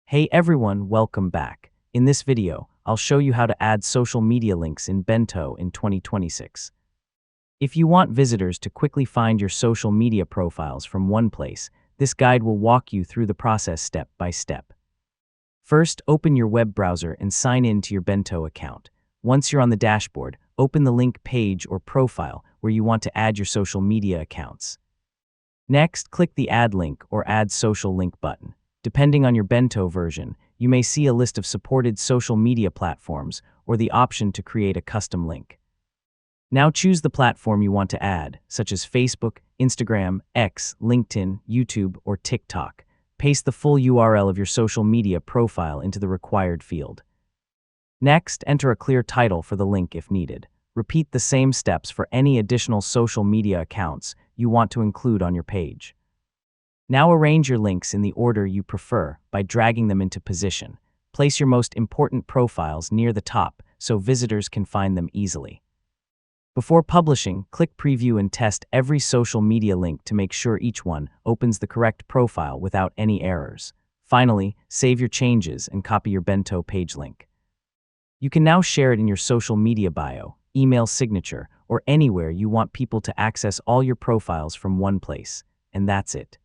Hey everyone, welcome back. In this video, I'll show you how to add social media links in Bento in 2026. If you want visitors to quickly find your social media profiles from one place, this guide will walk you through the process step by step. First, open your web browser and sign in to your Bento account. Once you're on the dashboard, open the link page or profile where you want to add your social media accounts. Next, click the Add Link or Add Social Link button. Depending on your Bento version, you may see a list of supported social media platforms or the option to create a custom link. Now choose the platform you want to add, such as Facebook, Instagram, X, LinkedIn, YouTube, or TikTok. Paste the full URL of your social media profile into the required field. Next, enter a clear title for the link if needed. Repeat the same steps for any additional social media accounts you want to include on your page. Now arrange your links in the order you prefer by dragging them into position. Place your most important profiles near the top so visitors can find them easily. Before publishing, click Preview and test every social media link to make sure each one opens the correct profile without any errors. Finally, save your changes and copy your Bento page link. You can now share it in your social media bio, email signature, or anywhere you want people to access all your profiles from one place. And that's it.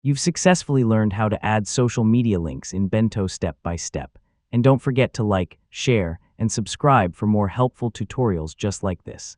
You've successfully learned how to add social media links in Bento step by step. And don't forget to like, share, and subscribe for more helpful tutorials just like this.